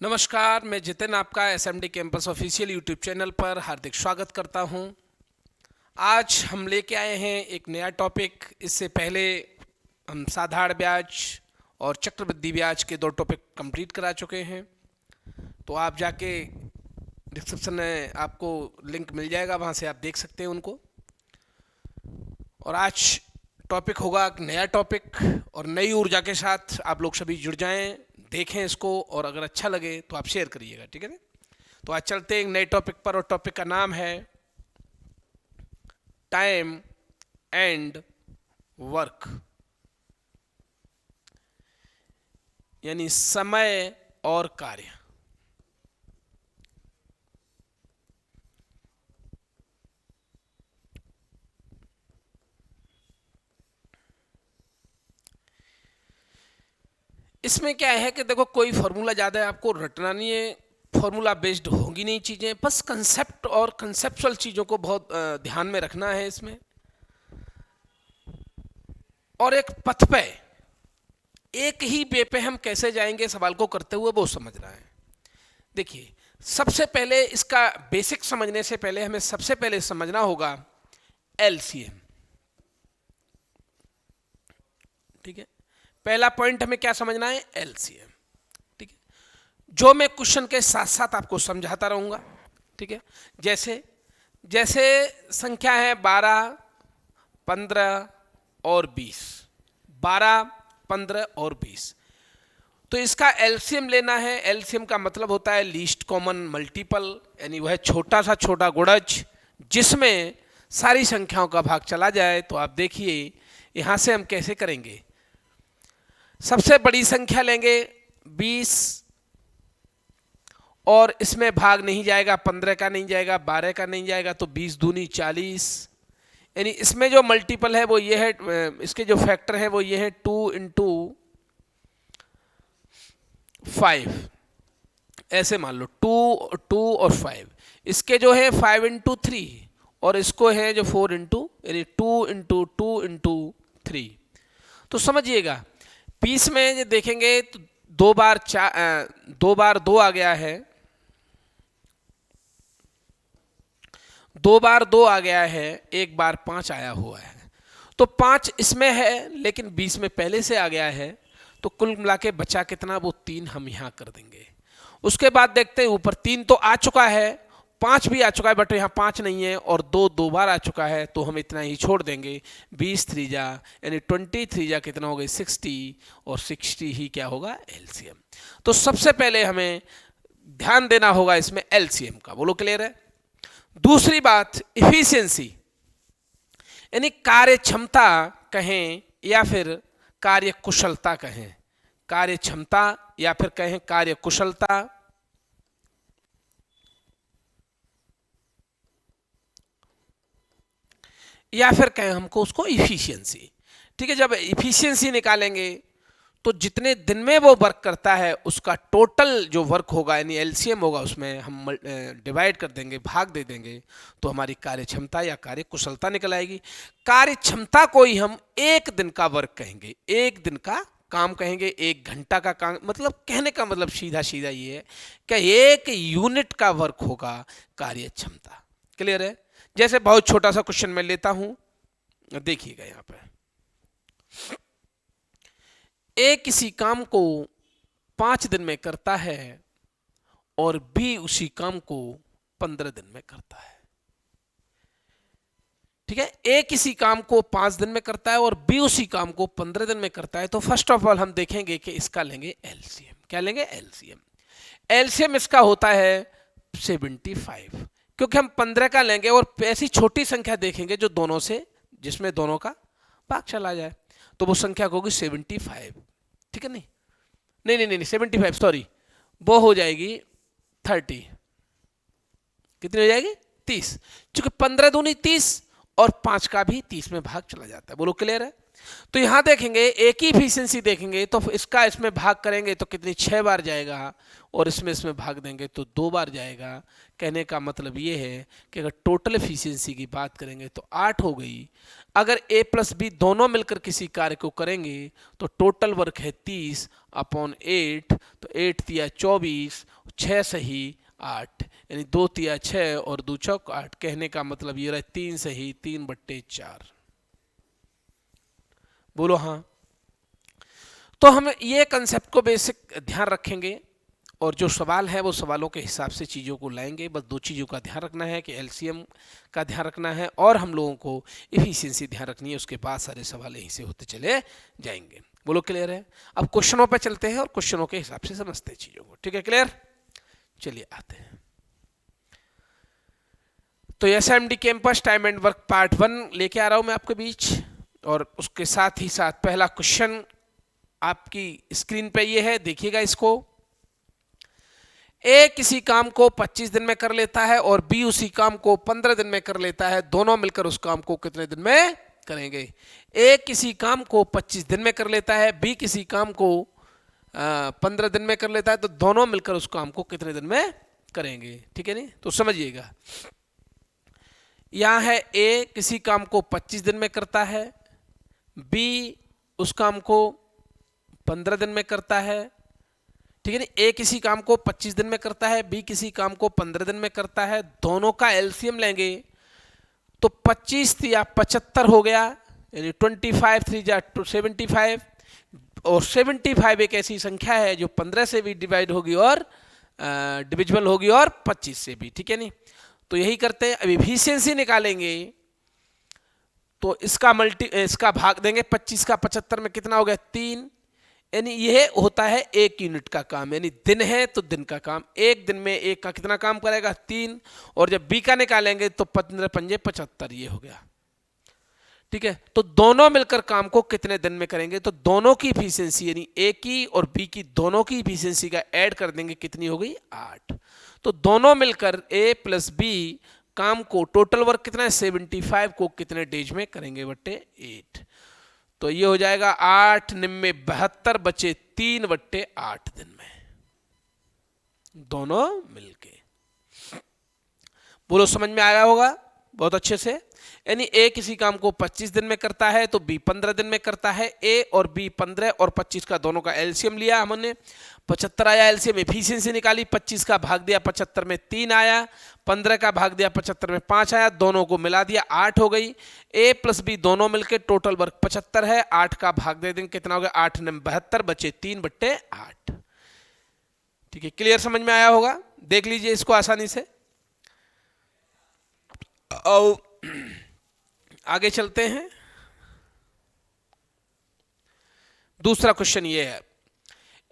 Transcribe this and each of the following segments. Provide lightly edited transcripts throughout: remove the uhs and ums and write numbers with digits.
नमस्कार, मैं जितिन आपका SMD campus official YouTube channel पर हार्दिक स्वागत करता हूं। आज हम लेके आए हैं एक नया टॉपिक। इससे पहले हम साधारण ब्याज और चक्रवृद्धि ब्याज के 2 टॉपिक कंप्लीट करा चुके हैं। तो आप जाके डिस्क्रिप्शन में आपको लिंक मिल जाएगा, वहां से आप देख सकते हैं उनको। और आज टॉपिक होगा एक नया टॉपिक और नई ऊर्जा के साथ आप लोग सभी जुड़ जाएं, देखें इसको, और अगर अच्छा लगे तो आप शेयर करिएगा, ठीक है ना। तो आज चलते हैं एक नए टॉपिक पर, और टॉपिक का नाम है टाइम एंड वर्क, यानी समय और कार्य। इसमें क्या है कि देखो, कोई फॉर्मूला ज़्यादा आपको रटना नहीं है, फॉर्मूला बेस्ड होगी नहीं चीज़ें, बस कंसेप्ट और कंसेप्चुअल चीज़ों को बहुत ध्यान में रखना है इसमें। और एक पथ पे, एक ही वे पे हम कैसे जाएंगे सवाल को करते हुए, वो समझना है। देखिए, सबसे पहले इसका बेसिक समझने से पहले हमें सबसे पहले समझना होगा एलसीएम, ठीक है। पहला पॉइंट हमें क्या समझना है? एलसीएम, ठीक है, जो मैं क्वेश्चन के साथ साथ आपको समझाता रहूंगा, ठीक है। जैसे जैसे संख्या है 12, 15 और 20, 12, 15 और 20, तो इसका एलसीएम लेना है। एलसीएम का मतलब होता है लीस्ट कॉमन मल्टीपल, यानी वह छोटा सा छोटा गुणज जिसमें सारी संख्याओं का भाग चला जाए। तो आप देखिए यहां से हम कैसे करेंगे। सबसे बड़ी संख्या लेंगे 20, और इसमें भाग नहीं जाएगा, 15 का नहीं जाएगा, 12 का नहीं जाएगा, तो 20 दूनी 40, यानी इसमें जो मल्टीपल है वो ये है, इसके जो फैक्टर है वो ये है 2 इंटू 5, ऐसे मान लो 2 और 5। इसके जो है 5 इंटू 3, और इसको है जो 4 इंटू, यानी 2 इंटू 2 इंटू 3। तो समझिएगा 20 में ये देखेंगे तो 2 बार 2 आ गया है, 2 बार 2 आ गया है, 1 बार 5 आया हुआ है। तो 5 इसमें है, लेकिन 20 में पहले से आ गया है, तो कुल मिला के बचा कितना? वो 3 हम यहां कर देंगे। उसके बाद देखते हैं ऊपर 3 तो आ चुका है, 5 भी आ चुका है, बट यहाँ 5 नहीं है, और 2 बार आ चुका है, तो हम इतना ही छोड़ देंगे। 20 3 जा, यानी 23 जा कितना हो गई? 60, और 60 ही क्या होगा? एलसीएम। तो सबसे पहले हमें ध्यान देना होगा इसमें एलसीएम का। बोलो, क्लियर है? दूसरी बात इफिशियंसी, यानी कार्य क्षमता कहें या फिर कार्य कुशलता कहें, कार्य क्षमता या फिर कहें कार्य कुशलता, या फिर कहें हमको उसको इफिशियंसी, ठीक है। जब इफिशियंसी निकालेंगे तो जितने दिन में वो वर्क करता है उसका टोटल जो वर्क होगा, यानी एलसीएम होगा, उसमें हम डिवाइड कर देंगे, भाग दे देंगे, तो हमारी कार्य क्षमता या कार्य कुशलता निकल आएगी। कार्य क्षमता को ही हम 1 दिन का वर्क कहेंगे, 1 दिन का काम कहेंगे, 1 घंटा का काम। मतलब कहने का मतलब सीधा सीधा ये है कि 1 यूनिट का वर्क होगा कार्य क्षमता। क्लियर है? जैसे बहुत छोटा सा क्वेश्चन मैं लेता हूं, देखिएगा यहां पर। ए किसी काम को 5 दिन में करता है और बी उसी काम को 15 दिन में करता है, ठीक है। ए किसी काम को 5 दिन में करता है और बी उसी काम को 15 दिन में करता है। तो फर्स्ट ऑफ ऑल हम देखेंगे कि इसका लेंगे एलसीएम। क्या लेंगे? एलसीएम। एलसीएम इसका होता है 75, क्योंकि हम 15 का लेंगे और ऐसी छोटी संख्या देखेंगे जो दोनों से, जिसमें दोनों का भाग चला जाए, तो वो संख्या होगी 75, ठीक है। नहीं नहीं नहीं नहीं 75, सॉरी, वो हो जाएगी 30। कितनी हो जाएगी? 30, क्योंकि 15 दूनी 30 और 5 का भी 30 में भाग चला जाता है। बोलो, क्लियर है? तो यहां देखेंगे एक ही इफिशियंसी देखेंगे तो इसका इसमें भाग करेंगे तो कितनी 6 बार जाएगा, और इसमें भाग देंगे तो 2 बार जाएगा। कहने का मतलब ये है कि अगर टोटल एफिशिएंसी की बात करेंगे तो 8 हो गई। अगर ए प्लस बी दोनों मिलकर किसी कार्य को करेंगे तो टोटल वर्क है 30 अपॉन 8, तो 8 तिया 24, 6 सही 8, यानी 2 तिया 6 और 2 चौक 8। कहने का मतलब ये रहा 3 सही 3/4। बोलो हाँ। तो हम ये कंसेप्ट को बेसिक ध्यान रखेंगे और जो सवाल है वो सवालों के हिसाब से चीज़ों को लाएंगे। बस 2 चीज़ों का ध्यान रखना है कि एलसीएम का ध्यान रखना है और हम लोगों को इफिशियंसी ध्यान रखनी है। उसके बाद सारे सवाल यहीं से होते चले जाएंगे। बोलो क्लियर है? अब क्वेश्चनों पे चलते हैं और क्वेश्चनों के हिसाब से समझते हैं चीज़ों को। ठीक है, क्लियर? चलिए आते हैं। तो SMD campus time and work part 1 लेके आ रहा हूं मैं आपके बीच, और उसके साथ ही साथ पहला क्वेश्चन आपकी स्क्रीन पे ये है, देखिएगा इसको। ए किसी काम को 25 दिन में कर लेता है और बी उसी काम को 15 दिन में कर लेता है, दोनों मिलकर उस काम को कितने दिन में करेंगे? ए किसी काम को 25 दिन में कर लेता है, बी किसी काम को 15 दिन में कर लेता है, तो दोनों मिलकर उस काम को कितने दिन में करेंगे? ठीक है नहीं? तो समझिएगा, यहां है ए किसी काम को 25 दिन में करता है, बी उस काम को 15 दिन में करता है। ठीक है नहीं? ए किसी काम को 25 दिन में करता है, बी किसी काम को 15 दिन में करता है, दोनों का एलसीएम लेंगे तो 25 या 75 हो गया, यानी 25 3 जा 75, और 75 एक ऐसी संख्या है जो 15 से भी डिवाइड होगी और डिविजिबल होगी और 25 से भी। ठीक है नहीं? तो यही करते हैं। अब एफिशिएंसी निकालेंगे तो इसका भाग देंगे 25 का 75 में, कितना हो गया? 3। यानी यह होता है 1 यूनिट का काम, यानी दिन है तो दिन का काम, एक दिन में एक का कितना काम करेगा? 3। और जब बी का निकालेंगे तो 15 पंजे 75, ये हो गया। ठीक है, तो दोनों मिलकर काम को कितने दिन में करेंगे? तो दोनों की इफिशियंसी यानी ए की और बी की दोनों की इफिशियंसी का ऐड कर देंगे, कितनी हो गई? 8। तो दोनों मिलकर ए प्लस बी काम को टोटल वर्क कितना है? 75 को कितने डेज में करेंगे? बट्टे 8। तो ये हो जाएगा 8 निम्मे 72 बचे 3/8 दिन में, दोनों मिलके। बोलो समझ में आया होगा बहुत अच्छे से? यानी ए किसी काम को 25 दिन में करता है तो बी 15 दिन में करता है। ए और बी 15 और 25 का दोनों का एलसीएम लिया हमने, 75 आया एलसीएम। एफिशिएंसी निकाली, 25 का भाग दिया 75 में 3 आया, 15 का भाग दिया 75 में 5 आया, दोनों को मिला दिया 8 हो गई। ए प्लस बी दोनों मिलकर टोटल वर्क 75 है, 8 का भाग दे देंगे, कितना हो गया? 8 ने 72 बचे 3/8। ठीक है, क्लियर? समझ में आया होगा? देख लीजिए इसको आसानी से। और आगे चलते हैं। दूसरा क्वेश्चन ये है,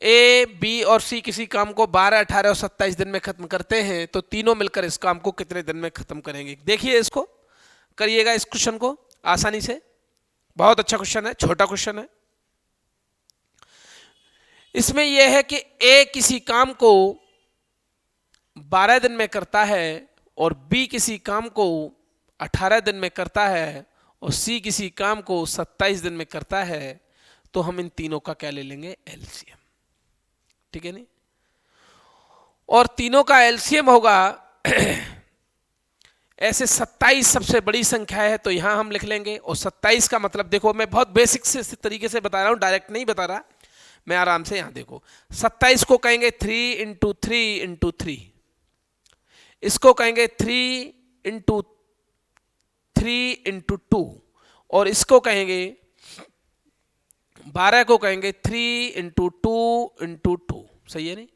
ए बी और सी किसी काम को 12, 18 और 27 दिन में खत्म करते हैं, तो तीनों मिलकर इस काम को कितने दिन में खत्म करेंगे? देखिए इसको, करिएगा इस क्वेश्चन को आसानी से। बहुत अच्छा क्वेश्चन है, छोटा क्वेश्चन है। इसमें यह है कि ए किसी काम को 12 दिन में करता है और बी किसी काम को 18 दिन में करता है और सी किसी काम को 27 दिन में करता है, तो हम इन तीनों का क्या ले लेंगे? एलसीएम। ठीक है नहीं? और तीनों का एलसीएम होगा ऐसे 27 सबसे बड़ी संख्या है तो यहां हम लिख लेंगे, और 27 का मतलब देखो, मैं बहुत बेसिक से तरीके से बता रहा हूं, डायरेक्ट नहीं बता रहा मैं, आराम से। यहां देखो, 27 को कहेंगे 3 × 3 × 3, इसको कहेंगे 3 × 3 × 2, और इसको कहेंगे 12 को कहेंगे 3 × 2 × 2। सही है नहीं?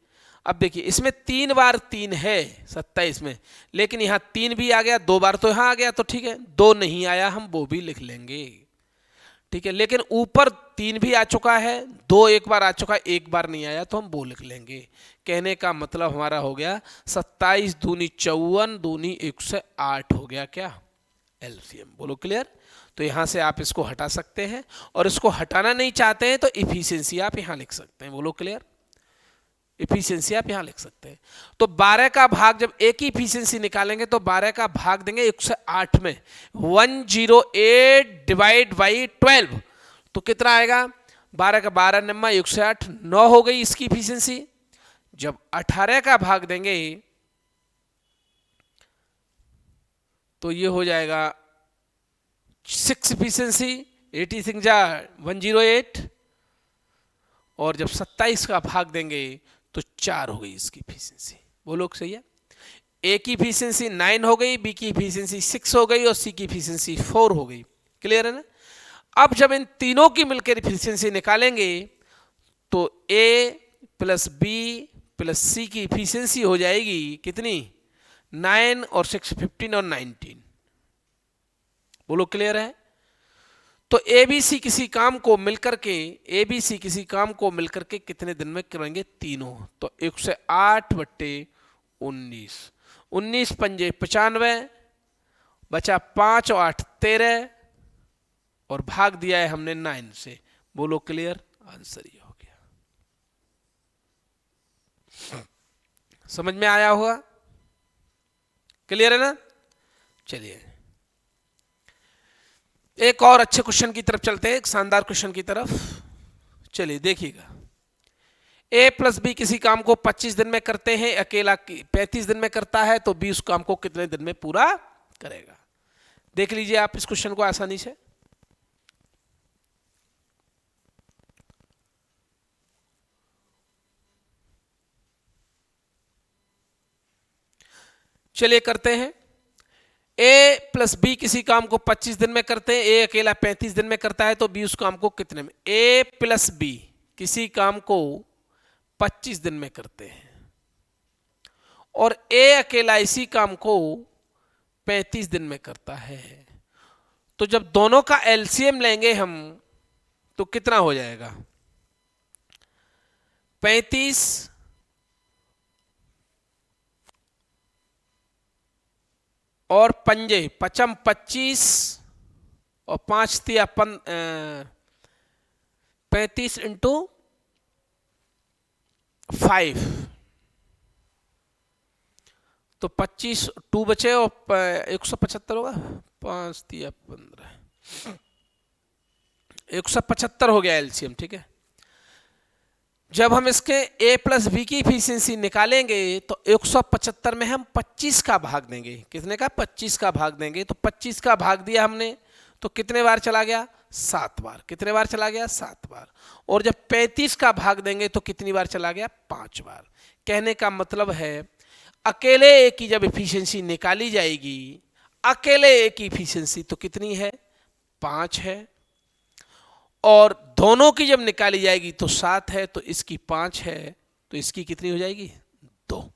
अब देखिए इसमें 3 बार 3 है 27 में, लेकिन यहां 3 भी आ गया, 2 बार तो यहां आ गया, तो ठीक है। 2 नहीं आया, हम वो भी लिख लेंगे। ठीक है, लेकिन ऊपर 3 भी आ चुका है, 2 एक बार आ चुका है, 1 बार नहीं आया, तो हम वो लिख लेंगे। कहने का मतलब हमारा हो गया 27 दूनी 54 दूनी 108 हो गया क्या? एलसीएम। बोलो क्लियर? तो यहां से आप इसको हटा सकते हैं, और इसको हटाना नहीं चाहते हैं तो इफिशियंसी आप यहां लिख सकते हैं। बोलो क्लियर? इफिशियंसी आप यहां लिख सकते हैं। तो 12 का भाग, जब एक ही इफिशियंसी निकालेंगे तो 12 का भाग देंगे 108 में, 108 डिवाइड बाई 12, तो कितना आएगा, 12 का 12 नम्मा 108, 9 हो गई इसकी इफिशियंसी। जब 18 का भाग देंगे तो ये हो जाएगा 6 इफिशियंसी, 86 जा 108, और जब 27 का भाग देंगे तो 4 हो गई इसकी इफिशियंसी। बोलो सही है। ए की इफिशियंसी 9 हो गई, बी की इफिशियंसी 6 हो गई और सी की इफिशियंसी 4 हो गई। क्लियर है ना। अब जब इन तीनों की मिलकर इफिशियंसी निकालेंगे तो ए प्लस बी प्लस सी की इफिशियंसी हो जाएगी कितनी, 9 और 6 15 और 19। बोलो क्लियर है। तो एबीसी किसी काम को मिलकर के, एबीसी किसी काम को मिलकर के कितने दिन में करेंगे, तीनों। तो 108 बट्टे 19, 19 पंजे 95, बचा 5 और 8 13, और भाग दिया है हमने 9 से। बोलो क्लियर, आंसर ये हो गया। समझ में आया होगा, क्लियर है ना। चलिए एक और अच्छे क्वेश्चन की तरफ चलते हैं, एक शानदार क्वेश्चन की तरफ। चलिए देखिएगा, ए प्लस बी किसी काम को 25 दिन में करते हैं, अकेला 35 दिन में करता है, तो बी उस काम को कितने दिन में पूरा करेगा। देख लीजिए आप इस क्वेश्चन को आसानी से। चलिए करते हैं। ए प्लस बी किसी काम को 25 दिन में करते हैं, ए अकेला 35 दिन में करता है, तो बी उस काम को कितने में। ए प्लस बी किसी काम को 25 दिन में करते हैं और ए अकेला इसी काम को 35 दिन में करता है, तो जब दोनों का एलसीएम लेंगे हम तो कितना हो जाएगा, 35 और पंजे पचम 25 और 5 तिया 35 इंटू 5, तो 25 2 बचे और 175 होगा, 5 तिया 15, 175 हो गया एलसीएम। ठीक है। जब हम इसके a प्लस बी की इफिशियंसी निकालेंगे तो 175 में हम 25 का भाग देंगे। कितने का, 25 का भाग देंगे। तो 25 का भाग दिया हमने तो कितने बार चला गया, 7 बार। कितने बार चला गया, 7 बार। और जब 35 का भाग देंगे तो कितनी बार चला गया, 5 बार। कहने का मतलब है अकेले ए की जब इफिशियंसी निकाली जाएगी, अकेले ए की इफिशियंसी तो कितनी है, 5 है, और दोनों की जब निकाली जाएगी तो 7 है, तो इसकी 5 है, तो इसकी कितनी हो जाएगी, 2।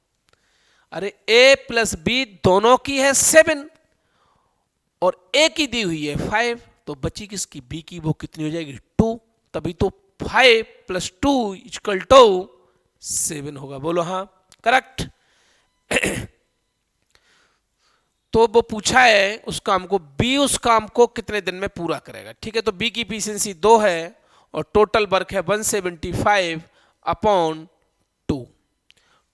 अरे ए प्लस बी दोनों की है 7 और ए की दी हुई है 5, तो बची किसकी, बी की, वो कितनी हो जाएगी, 2। तभी तो 5 + 2 = 7 होगा। बोलो हाँ, करेक्ट। तो वो पूछा है उस काम को, बी उस काम को कितने दिन में पूरा करेगा। ठीक है। तो बी की इफिशियंसी 2 है और टोटल वर्क है 175/2।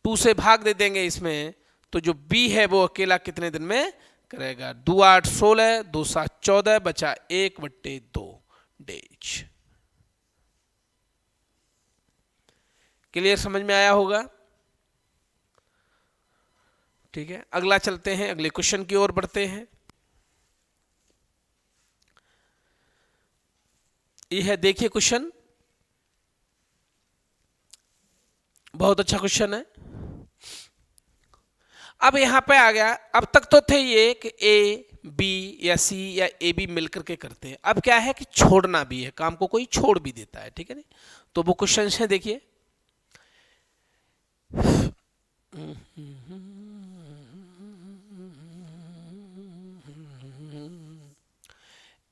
2 से भाग दे देंगे इसमें, तो जो बी है वो अकेला कितने दिन में करेगा, 2 8 16, 2 7 14, बचा 1/2 डेज। क्लियर, समझ में आया होगा। ठीक है, अगला चलते हैं, अगले क्वेश्चन की ओर बढ़ते हैं। ये है, देखिए क्वेश्चन, बहुत अच्छा क्वेश्चन है। अब यहां पे आ गया, अब तक तो थे ये कि ए बी या सी या ए बी मिलकर के करते हैं। अब क्या है कि छोड़ना भी है, काम को कोई छोड़ भी देता है। ठीक है ना। तो वो क्वेश्चन है, देखिए,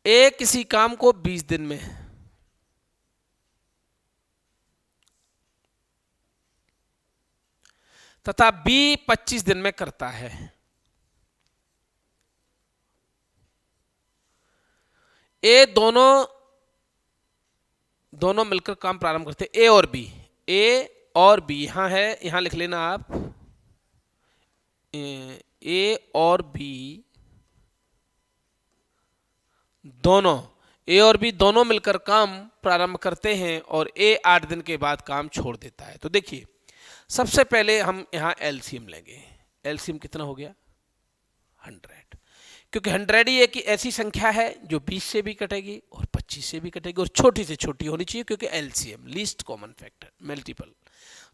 ए किसी काम को 20 दिन में तथा बी 25 दिन में करता है। ए दोनों मिलकर काम प्रारंभ करते हैं, ए और बी। ए और बी यहां है, यहां लिख लेना आप, ए और बी दोनों ए और बी दोनों मिलकर काम प्रारंभ करते हैं और ए 8 दिन के बाद काम छोड़ देता है। तो देखिए सबसे पहले हम यहाँ एलसीएम लेंगे। एलसीएम कितना हो गया 100, क्योंकि 100 ही एक ऐसी संख्या है जो 20 से भी कटेगी और 25 से भी कटेगी और छोटी से छोटी होनी चाहिए, क्योंकि LCM least common factor multiple.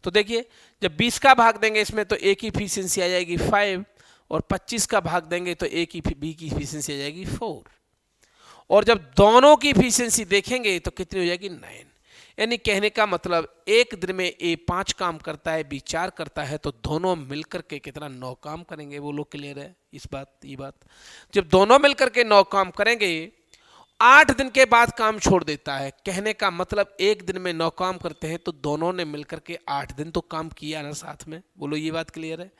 तो देखिए जब 20 का भाग देंगे इसमें तो ए की इफिशियंसी आ जाएगी 5 और 25 का भाग देंगे तो ए की बी की इफिशियंसी आ जाएगी 4 और जब दोनों की इफिशियंसी देखेंगे तो कितनी हो जाएगी 9। यानी कहने का मतलब एक दिन में ए 5 काम करता है, बी 4 करता है, तो दोनों मिलकर के कितना 9 काम करेंगे। वो लोग क्लियर है इस बात, ये बात। जब दोनों मिलकर के 9 काम करेंगे 8 दिन के बाद काम छोड़ देता है। कहने का मतलब एक दिन में 9 काम करते हैं तो दोनों ने मिलकर के 8 दिन तो काम किया ना साथ में। बोलो ये बात क्लियर है।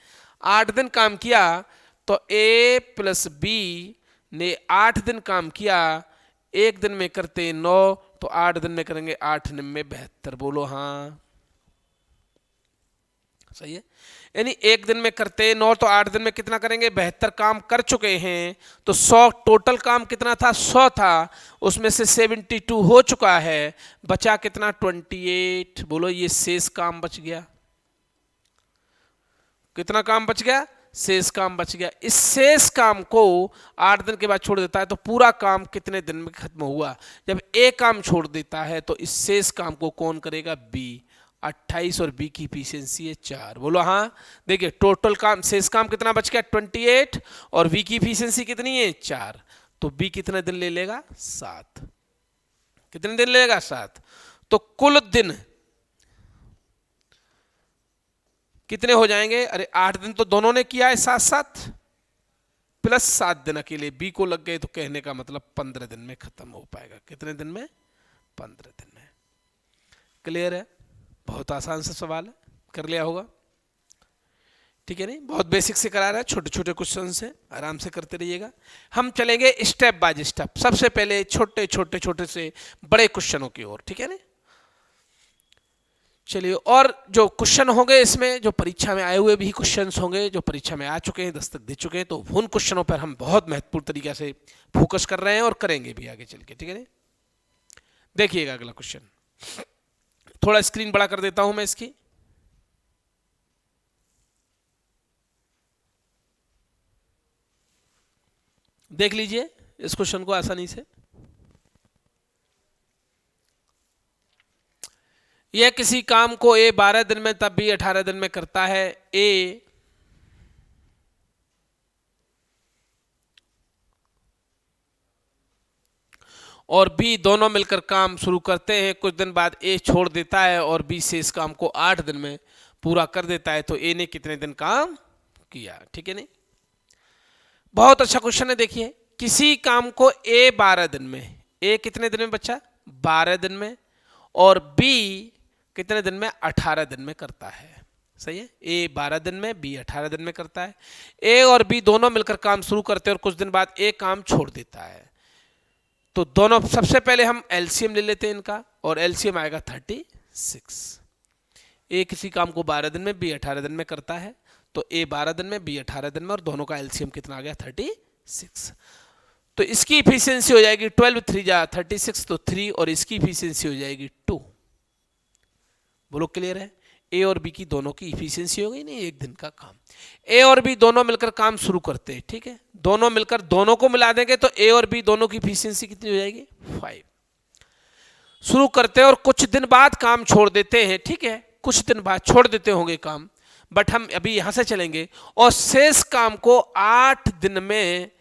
8 दिन काम किया तो ए प्लस बी ने 8 दिन काम किया, एक दिन में करते 9 तो 8 दिन में करेंगे 8 9 72। बोलो हाँ सही है। यानी एक दिन में करते 9 तो 8 दिन में कितना करेंगे 72 काम कर चुके हैं। तो 100 टोटल काम कितना था 100 था, उसमें से 72 हो चुका है, बचा कितना 28। बोलो ये शेष काम बच गया। कितना काम बच गया शेष काम बच गया। इस शेष काम को 8 दिन के बाद छोड़ देता है तो पूरा काम कितने दिन में खत्म हुआ। जब ए काम छोड़ देता है तो इस शेष काम को कौन करेगा बी। 28 और बी की इफिशियंसी है 4। बोलो हाँ। देखिए टोटल काम शेष काम कितना बच गया 28 और बी की इफिशियंसी कितनी है 4। तो बी कितने दिन ले लेगा 7। कितने दिन लेगा 7। तो कुल दिन कितने हो जाएंगे। अरे 8 दिन तो दोनों ने किया है साथ साथ, प्लस 7 दिन अकेले बी को लग गए, तो कहने का मतलब 15 दिन में खत्म हो पाएगा। कितने दिन में 15 दिन में। क्लियर है। बहुत आसान सा सवाल है, कर लिया होगा। ठीक है नहीं, बहुत बेसिक से करा रहा है, छोटे छोटे क्वेश्चन से आराम से करते रहिएगा। हम चलेंगे स्टेप बाय स्टेप। सबसे पहले छोटे छोटे छोटे से बड़े क्वेश्चनों की ओर। ठीक है नहीं, चलिए। और जो क्वेश्चन होंगे इसमें जो परीक्षा में आए हुए भी क्वेश्चंस होंगे, जो परीक्षा में आ चुके हैं, दस्तक दे चुके हैं, तो उन क्वेश्चनों पर हम बहुत महत्वपूर्ण तरीके से फोकस कर रहे हैं और करेंगे भी आगे चल के। ठीक है नहीं, देखिएगा अगला क्वेश्चन। थोड़ा स्क्रीन बड़ा कर देता हूं मैं इसकी। देख लीजिए इस क्वेश्चन को आसानी से। यह किसी काम को ए 12 दिन में तब बी 18 दिन में करता है। ए और बी दोनों मिलकर काम शुरू करते हैं। कुछ दिन बाद ए छोड़ देता है और बी से इस काम को 8 दिन में पूरा कर देता है। तो ए ने कितने दिन काम किया। ठीक है नहीं, बहुत अच्छा क्वेश्चन है। देखिए किसी काम को ए 12 दिन में, ए कितने दिन में बच्चा 12 दिन में, और बी कितने दिन में 18 दिन में करता है। सही है, ए 12 दिन में बी 18 दिन में करता है। ए और बी दोनों मिलकर काम शुरू करते हैं और कुछ दिन बाद ए काम छोड़ देता है। तो दोनों सबसे पहले हम एलसीएम ले लेते हैं इनका, और एलसीएम आएगा 36। ए किसी काम को 12 दिन में बी 18 दिन में करता है, तो ए 12 दिन में बी 18 दिन में, और दोनों का एलसीएम कितना आ गया 36। तो इसकी इफिशियंसी हो जाएगी 12 3 जा 36, तो 3, और इसकी इफिशियंसी हो जाएगी 2। बोलो क्लियर है। ए और बी की दोनों की इफिशियंसी हो गई नहीं, एक दिन का काम। ए और बी दोनों मिलकर काम शुरू करते हैं। ठीक है, दोनों मिलकर दोनों को मिला देंगे तो ए और बी दोनों की इफिशियंसी कितनी हो जाएगी 5। शुरू करते हैं और कुछ दिन बाद काम छोड़ देते हैं। ठीक है, कुछ दिन बाद छोड़ देते होंगे काम, बट हम अभी यहां से चलेंगे। और शेष काम को 8 दिन में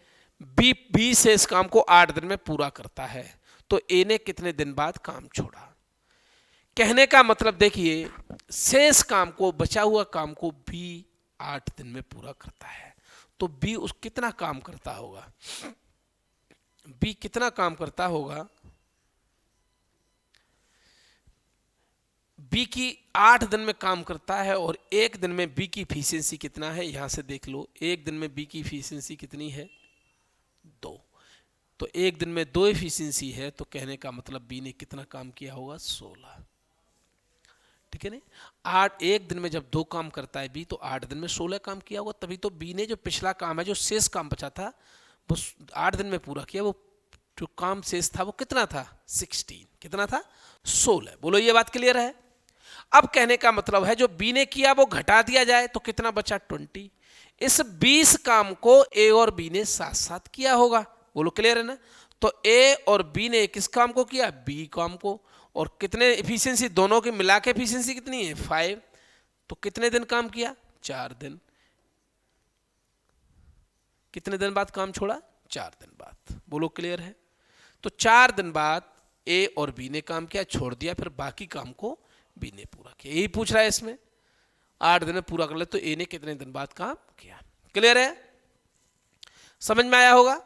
बी शेष काम को 8 दिन में पूरा करता है। तो ए ने कितने दिन बाद काम छोड़ा। कहने का मतलब देखिए शेष काम को, बचा हुआ काम को बी 8 दिन में पूरा करता है। तो बी उस कितना काम करता होगा, बी कितना काम करता होगा। बी की 8 दिन में काम करता है और एक दिन में बी की इफिशियंसी कितना है, यहां से देख लो। एक दिन में बी की इफिशियंसी कितनी है 2। तो एक दिन में 2 इफिशियंसी है, तो कहने का मतलब बी ने कितना काम किया होगा 16। ठीक है नहीं, 8 एक दिन में जब 2 काम करता है बी, तो 8 दिन में 16 काम किया होगा। तभी तो बी ने जो पिछला काम है, जो शेष काम बचा था, वो 8 दिन में पूरा किया। वो जो काम शेष था वो कितना था 16, कितना था 16। बोलो ये बात क्लियर है। अब कहने का मतलब है जो बी ने किया वो घटा दिया जाए तो कितना बचा 20। इस 20 काम को ए और बी ने साथ साथ किया होगा। बोलो क्लियर है ना। तो ए और बी ने किस काम को किया, बी काम को। और कितने एफिशिएंसी दोनों की मिला के एफिशिएंसी कितनी है 5। तो कितने दिन काम किया 4 दिन। कितने दिन बाद काम छोड़ा 4 दिन बाद। बोलो क्लियर है। तो 4 दिन बाद ए और बी ने काम किया, छोड़ दिया, फिर बाकी काम को बी ने पूरा किया। यही पूछ रहा है इसमें। 8 दिन में पूरा कर ले तो ए ने कितने दिन बाद काम किया। क्लियर है, समझ में आया होगा।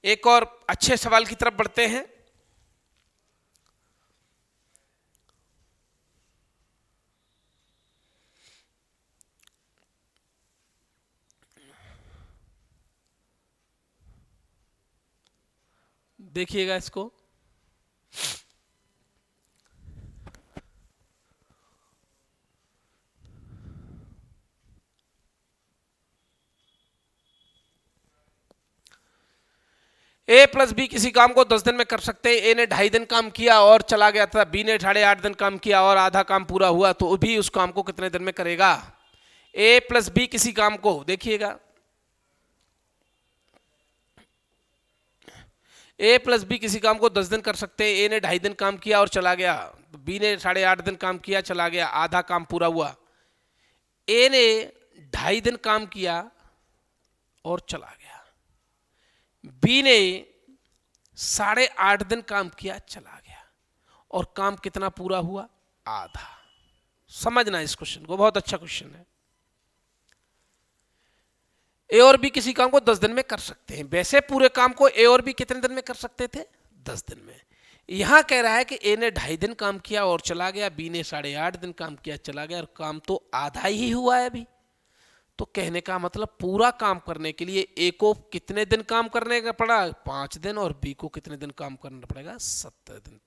एक और अच्छे सवाल की तरफ बढ़ते हैं। देखिएगा इसको। ए प्लस बी किसी काम को 10 दिन में कर सकते हैं। ए ने 2.5 दिन काम किया और चला गया था। बी ने 8.5 दिन काम किया और आधा काम पूरा हुआ, तो भी उस काम को कितने दिन में करेगा। ए प्लस बी किसी काम को, देखिएगा, ए प्लस बी किसी काम को 10 दिन कर सकते हैं। ए ने 2.5 दिन काम किया और चला गया। बी ने 8.5 दिन काम किया, चला गया, आधा काम पूरा हुआ। ए ने 2.5 दिन काम किया और चला गया। बी ने 8.5 दिन काम किया, चला गया, और काम कितना पूरा हुआ, आधा। समझना इस क्वेश्चन को, बहुत अच्छा क्वेश्चन है। ए और बी किसी काम को 10 दिन में कर सकते हैं। वैसे पूरे काम को ए और बी कितने दिन में कर सकते थे, 10 दिन में। यहां कह रहा है कि ए ने 2.5 दिन काम किया और चला गया, बी ने 8.5 दिन काम किया, चला गया, और काम तो आधा ही हुआ है अभी। तो कहने का मतलब पूरा काम करने के लिए ए को कितने दिन काम करने का पड़ा, 5 दिन, और बी को कितने दिन काम करना पड़ेगा, 70 दिन।